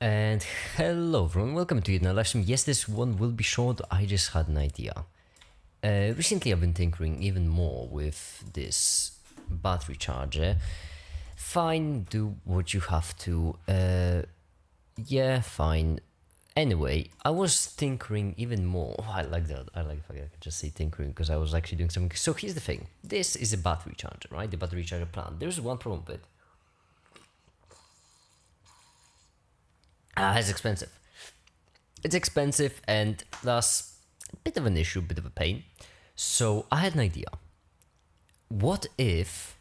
And hello everyone, welcome to another live stream. Yes, this one will be short, I just had an idea. Recently I've been tinkering even more with this battery charger. Fine, do what you have to. Yeah, fine. Anyway, I was tinkering even more. Oh, I like that. I like if I could just say tinkering because I was actually doing something. So here's the thing. This is a battery charger, right? The battery charger plant. There's one problem with it. It's expensive. It's expensive and thus a bit of an issue, a bit of a pain. So I had an idea. What if,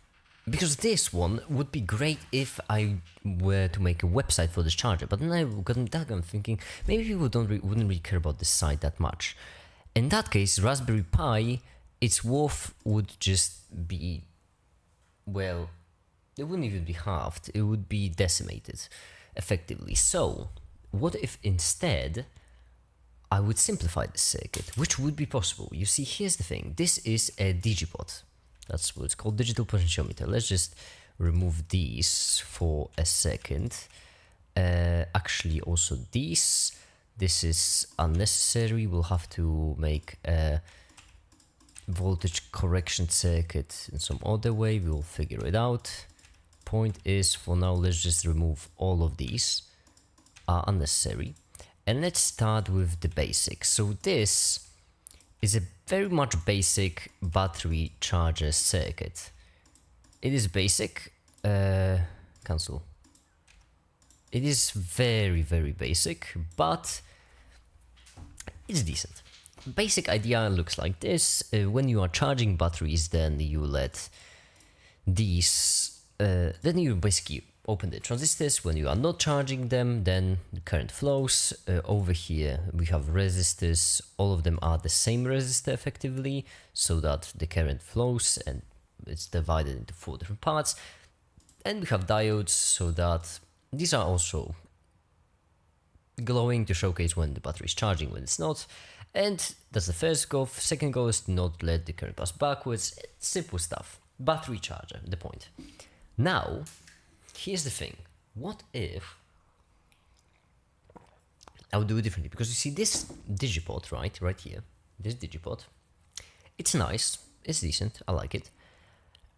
because this one would be great if I were to make a website for this charger, but then I got thinking maybe people wouldn't really care about this site that much. In that case, Raspberry Pi, its worth would just be, well, it wouldn't even be halved, it would be decimated effectively. So what if instead I would simplify the circuit, which would be possible. You see, here's the thing. This is a digipot. That's what it's called, digital potentiometer. Let's just remove these for a second. Actually, also these. This is unnecessary. We'll have to make a voltage correction circuit in some other way. We'll figure it out. Point is, for now, let's just remove all of these are unnecessary. And let's start with the basics. So this is a very much basic battery charger circuit. It is basic. Cancel. It is very, very basic, but it's decent. Basic idea looks like this. When you are charging batteries, then you let these then you basically open the transistors. When you are not charging them, then the current flows. Over here we have resistors. All of them are the same resistor effectively, so that the current flows and it's divided into 4 different parts. And we have diodes, so that these are also glowing to showcase when the battery is charging, when it's not. And that's the first goal. Second goal is to not let the current pass backwards. It's simple stuff. Battery charger, the point. Now, here's the thing. What if I would do it differently? Because you see this digipot, right here, this digipot, it's nice, it's decent, I like it.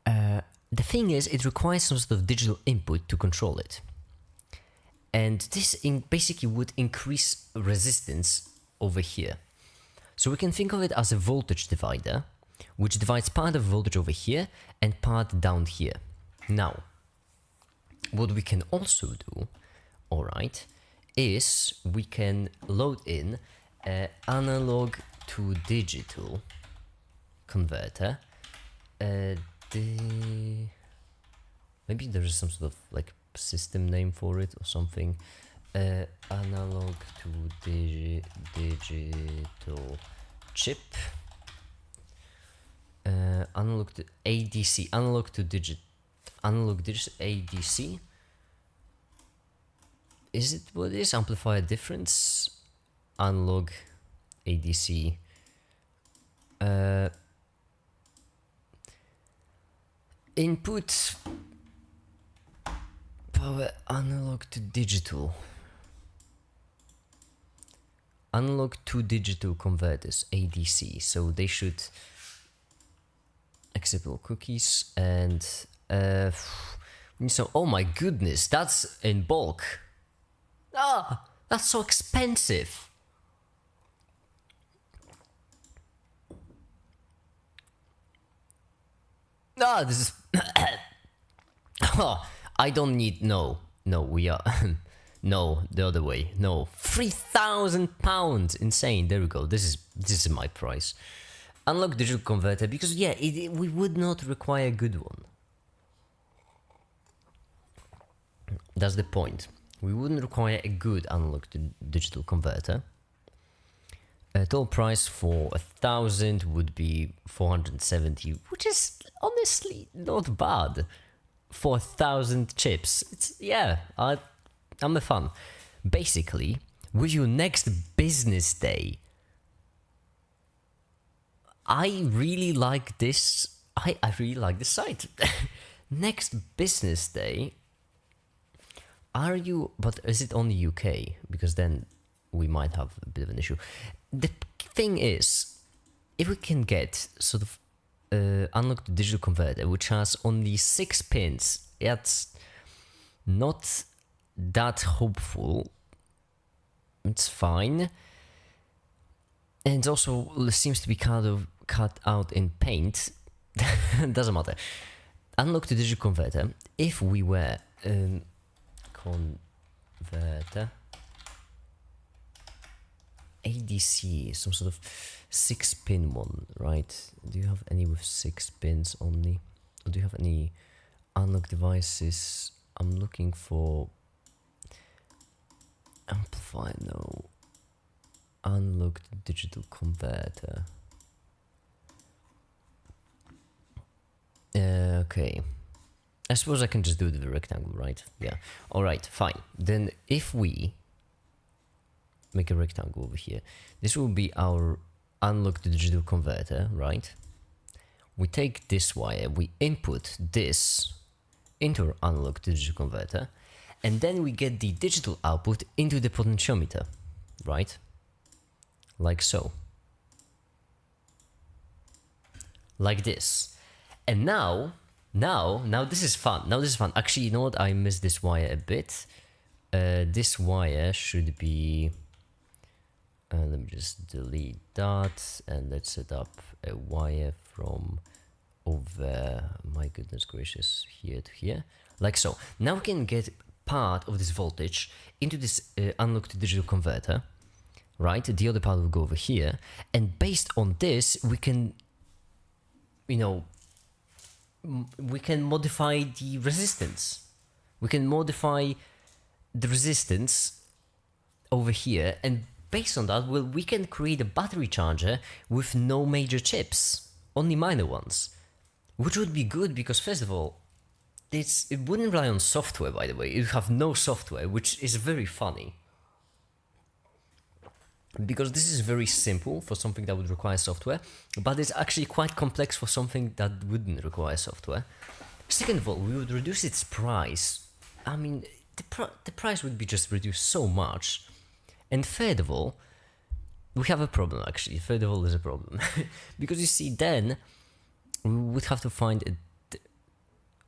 The thing is, it requires some sort of digital input to control it. And this basically would increase resistance over here. So we can think of it as a voltage divider, which divides part of voltage over here and part down here. Now, what we can also do, alright, is we can load in an analog to digital converter. Maybe there's some sort of like system name for it or something. Analog to digital chip. Analog to ADC, analog digital ADC. Is it what it is? Amplifier difference, analog ADC. Input power analog to digital. Analog to digital converters, ADC. So they should accept all cookies and so, oh my goodness, that's in bulk. Ah, that's so expensive. Ah, this is oh, I don't need, no, we are no, the other way, no, £3,000, insane. There we go. This is my price. Analog digital converter, because yeah, we would not require a good one. That's the point. We wouldn't require a good analog to digital converter. Total price for 1,000 would be 470, which is honestly not bad for 1,000 chips. It's, yeah, I'm a fan. Basically, with your next business day, I really like this. I really like this site. Next business day, are you? But is it only UK? Because then we might have a bit of an issue. The thing is, if we can get sort of unlocked digital converter which has only 6 pins, that's not that hopeful. It's fine. And it also seems to be cut out in paint. Doesn't matter. Unlock the digital converter. If we were converter ADC, some sort of 6-pin one, right? Do you have any with 6 pins only? Or do you have any unlock devices? I'm looking for amplifier. No. Unlocked digital converter. Okay. I suppose I can just do the rectangle, right? Yeah. Alright, fine. Then if we make a rectangle over here, this will be our unlocked digital converter, right? We take this wire, we input this into our unlocked digital converter, and then we get the digital output into the potentiometer, right? Like so. Like this. And now this is fun. Now this is fun. Actually, you know what? I missed this wire a bit. This wire should be... let me just delete that, and let's set up a wire from over, my goodness gracious, here to here, like so. Now we can get part of this voltage into this unlocked digital converter, right? The other part will go over here, and based on this, we can, you know, we can modify the resistance. We can modify the resistance over here, and based on that, well, we can create a battery charger with no major chips, only minor ones, which would be good because, first of all, it wouldn't rely on software, by the way. It would have no software, which is very funny. Because this is very simple for something that would require software, but it's actually quite complex for something that wouldn't require software. Second of all, we would reduce its price. I mean, the price would be just reduced so much. And third of all, we have a problem actually. Third of all, there's a problem. Because you see, then we would have to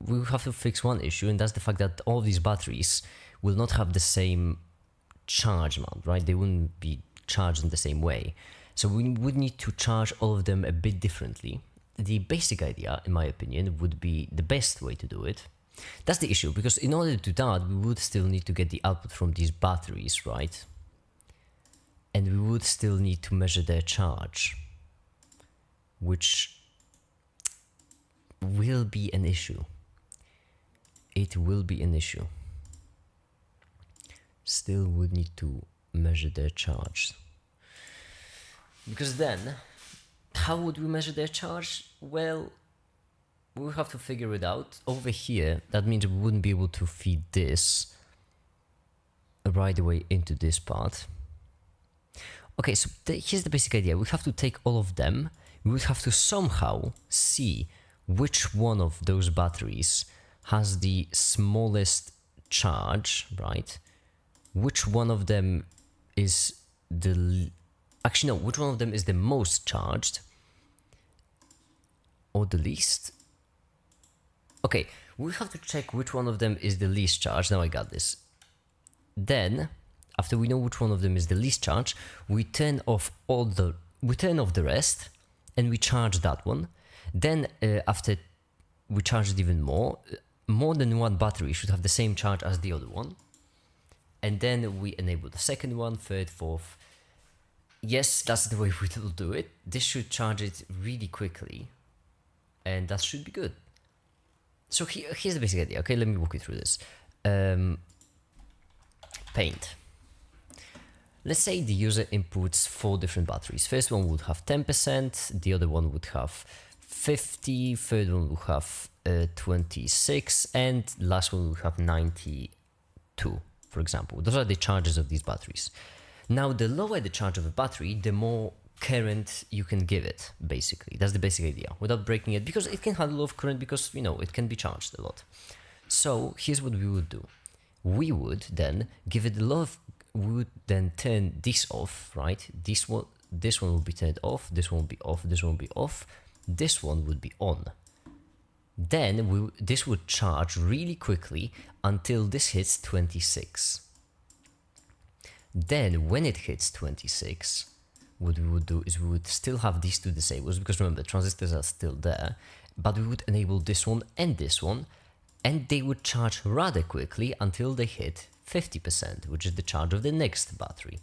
we would have to fix one issue, and that's the fact that all these batteries will not have the same charge amount, right? They wouldn't be charged in the same way. So we would need to charge all of them a bit differently. The basic idea, in my opinion, would be the best way to do it. That's the issue, because in order to do that, we would still need to get the output from these batteries, right? And we would still need to measure their charge, which will be an issue. It will be an issue. Still would need to measure their charge. Because then, how would we measure their charge? Well, we'll have to figure it out. Over here, that means we wouldn't be able to feed this right away into this part. Okay, so here's the basic idea. We have to take all of them. We would have to somehow see which one of those batteries has the smallest charge, right? Which one of them is actually no, which one of them is the most charged or the least? Okay, we have to check which one of them is the least charged. Now I got this. Then, after we know which one of them is the least charged, we turn off the rest, and we charge that one. Then, after we charge it even more than one battery should have the same charge as the other one. And then we enable the second one, third, fourth. Yes, that's the way we will do it. This should charge it really quickly, and that should be good. So here's the basic idea. Okay, let me walk you through this. Paint. Let's say the user inputs 4 different batteries. First one would have 10%, the other one would have 50, third one would have 26, and last one would have 92, for example. Those are the charges of these batteries. Now, the lower the charge of a battery, the more current you can give it, basically. That's the basic idea, without breaking it, because it can handle a lot of current because, you know, it can be charged a lot. So here's what we would do. we would then give it a lot of, we would then turn this off, right? This one will be turned off, this one will be off, this one will be off, this one would be on. Then this would charge really quickly until this hits 26. Then when it hits 26, what we would do is we would still have these two disabled, because remember, transistors are still there, but we would enable this one, and they would charge rather quickly until they hit 50%, which is the charge of the next battery.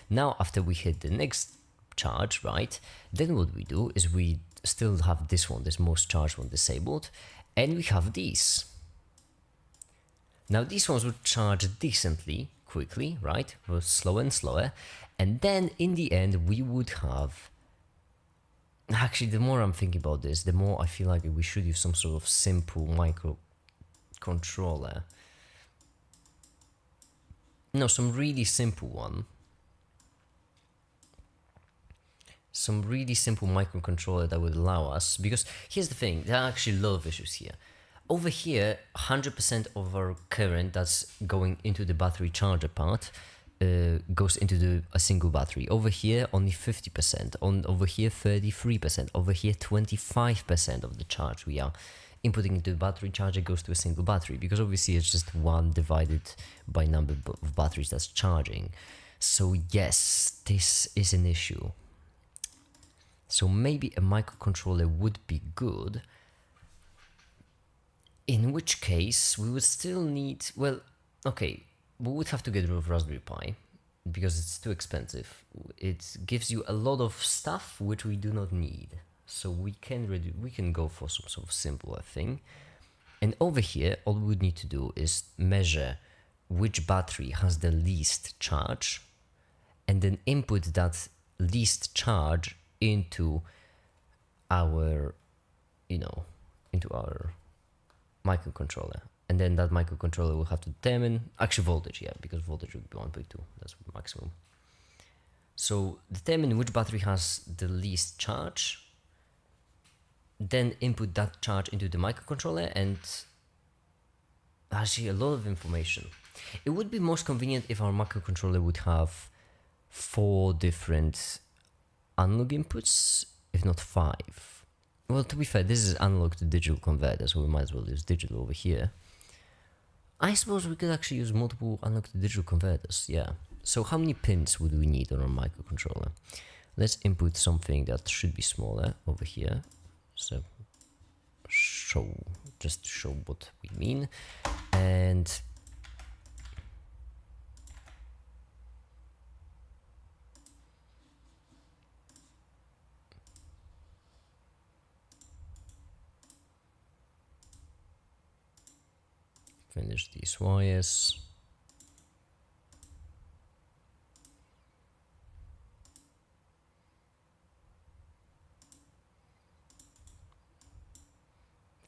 Now, after we hit the next charge, right, then what we do is we still have this one, this most charged one, disabled, and we have these. Now, these ones would charge decently quickly, right, slower and slower, and then in the end we would have, actually, the more I'm thinking about this, the more I feel like we should use some sort of simple microcontroller. No, some really simple one. Some really simple microcontroller that would allow us, because here's the thing, there are actually a lot of issues here. Over here, 100% of our current that's going into the battery charger part goes into a single battery. Over here, only 50%. Over here, 33%. Over here, 25% of the charge we are inputting into the battery charger goes to a single battery, because obviously it's just one divided by number of batteries that's charging. So yes, this is an issue. So maybe a microcontroller would be good, in which case we would still need, well, okay, we would have to get rid of Raspberry Pi because it's too expensive. It gives you a lot of stuff which we do not need. So we can go for some sort of simpler thing. And over here, all we would need to do is measure which battery has the least charge, and then input that least charge into our, into our microcontroller. And then that microcontroller will have to determine, actually voltage, yeah, because voltage would be 1.2, that's the maximum. So determine which battery has the least charge, then input that charge into the microcontroller, and actually a lot of information. It would be most convenient if our microcontroller would have 4 different analog inputs, if not 5. Well, to be fair, this is analog to digital converter, so we might as well use digital over here. I suppose we could actually use multiple analog to digital converters, yeah. So how many pins would we need on our microcontroller? Let's input something that should be smaller over here. So just to show what we mean. And finish these wires.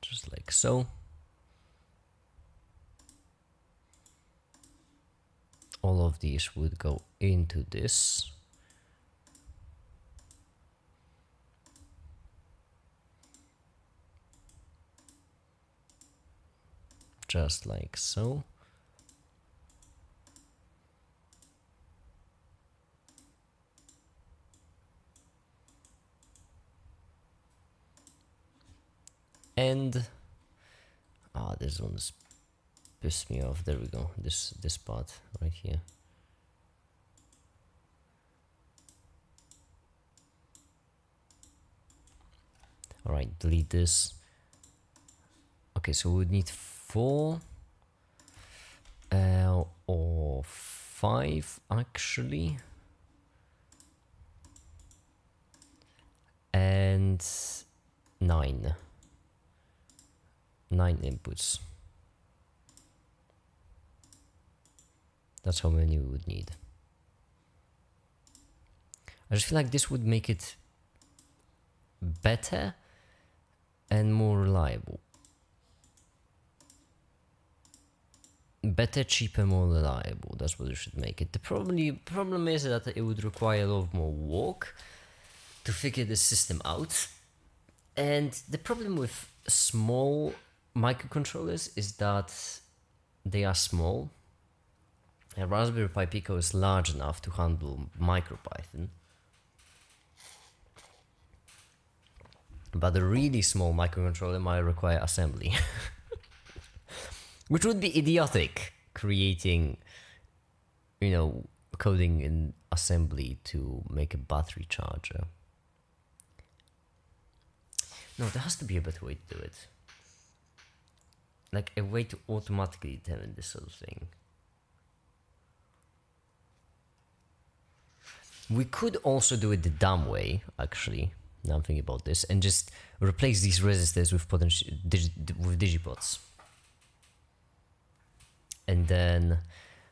Just like so. All of these would go into this. Just like so. And this one's pissed me off. There we go. This part right here. All right, delete this. Okay, so we would need 4 or 5 actually, and 9 inputs. That's how many we would need. I just feel like this would make it better and more reliable. Better, cheaper, more reliable. That's what we should make it. The problem is that it would require a lot more work to figure the system out. And the problem with small microcontrollers is that they are small. A Raspberry Pi Pico is large enough to handle MicroPython, but a really small microcontroller might require assembly. Which would be idiotic, creating, coding in assembly to make a battery charger. No, there has to be a better way to do it. Like a way to automatically determine this sort of thing. We could also do it the dumb way, actually. Now I'm thinking about this, and just replace these resistors with with digipots. And then,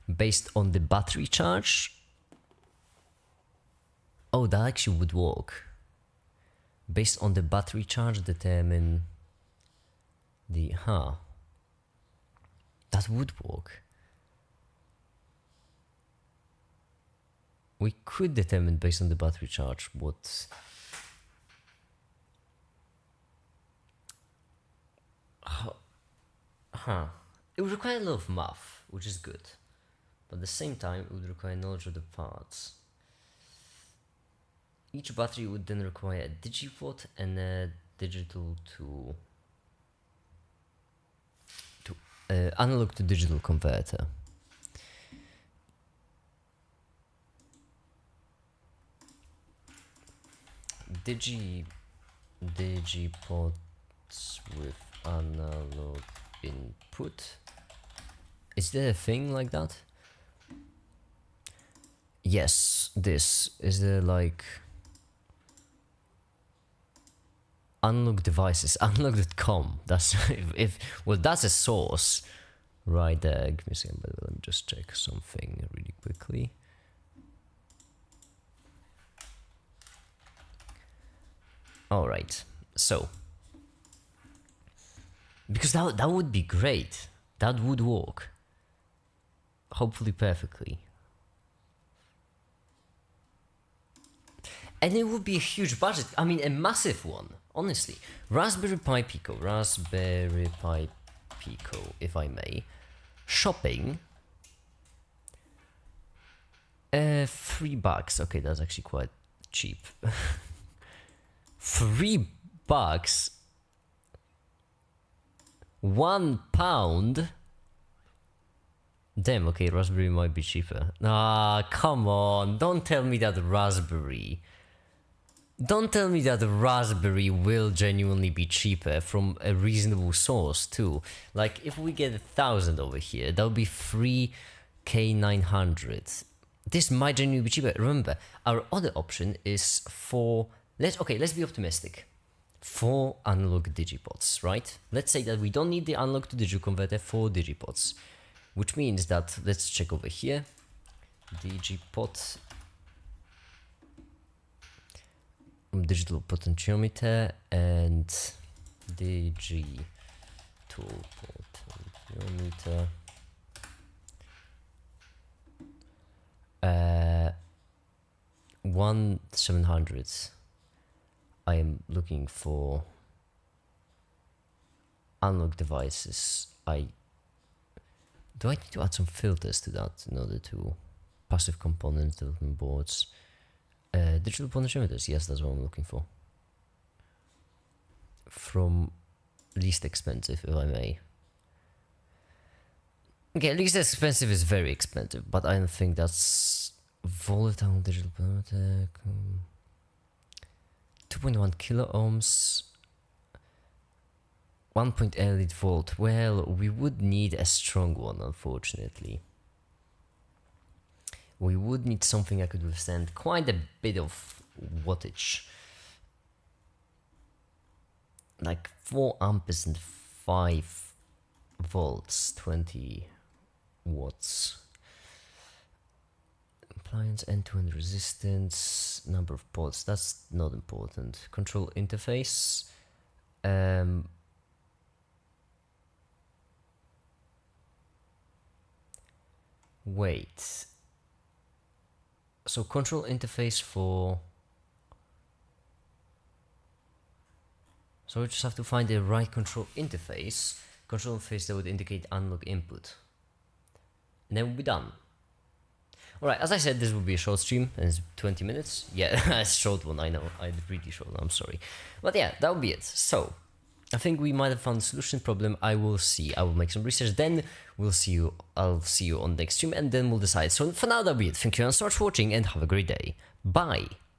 based on the battery charge, oh, that actually would work. Based on the battery charge, determine the that would work. We could determine based on the battery charge what it would require a lot of math, which is good, but at the same time it would require knowledge of the parts. Each battery would then require a digipot and a digital to analog to digital converter. Digipots with analog input. Is there a thing like that? Yes, this. Is there like analog devices, analog.com. That's well, that's a source right there. Give me a second, but let me just check something really quickly. All right, so because that would be great, that would work, hopefully perfectly. And it would be a huge budget. I mean, a massive one, honestly. Raspberry Pi Pico, if I may. Shopping. $3. Okay, that's actually quite cheap. $3. £1. Damn, okay, Raspberry might be cheaper. Ah, come on, don't tell me that Raspberry. Don't tell me that the Raspberry will genuinely be cheaper from a reasonable source too. Like if we get 1,000 over here, that would be 3K900. This might genuinely be cheaper. Remember, our other option is for let's be optimistic. 4 analog digipots, right? Let's say that we don't need the analog to digital converter, 4 digipots, which means that let's check over here. Digipot. Digital potentiometer and digital potentiometer. 1700. I am looking for analog devices. Do I need to add some filters to that in order to passive component development boards? Digital potentiometers, yes, that's what I'm looking for. From least expensive, if I may. Okay, least expensive is very expensive, but I don't think that's volatile digital potentiometer. 2.1 kilo ohms. 1.8 volt. Well, we would need a strong one, unfortunately. We would need something that could withstand quite a bit of wattage. Like 4 amperes and 5 volts, 20 watts. Appliance end-to-end resistance, number of ports, that's not important. Control interface. Wait. So control interface for... So we just have to find the right control interface. Control interface that would indicate analog input. And then we'll be done. Alright, as I said, this will be a short stream, and it's 20 minutes. Yeah, a short one, I know. I really short, I'm sorry. But yeah, that will be it. So, I think we might have found a solution problem. I will see. I will make some research. Then we'll see you. I'll see you on the next stream, and then we'll decide. So for now, that'll be it. Thank you so much for watching, and have a great day. Bye.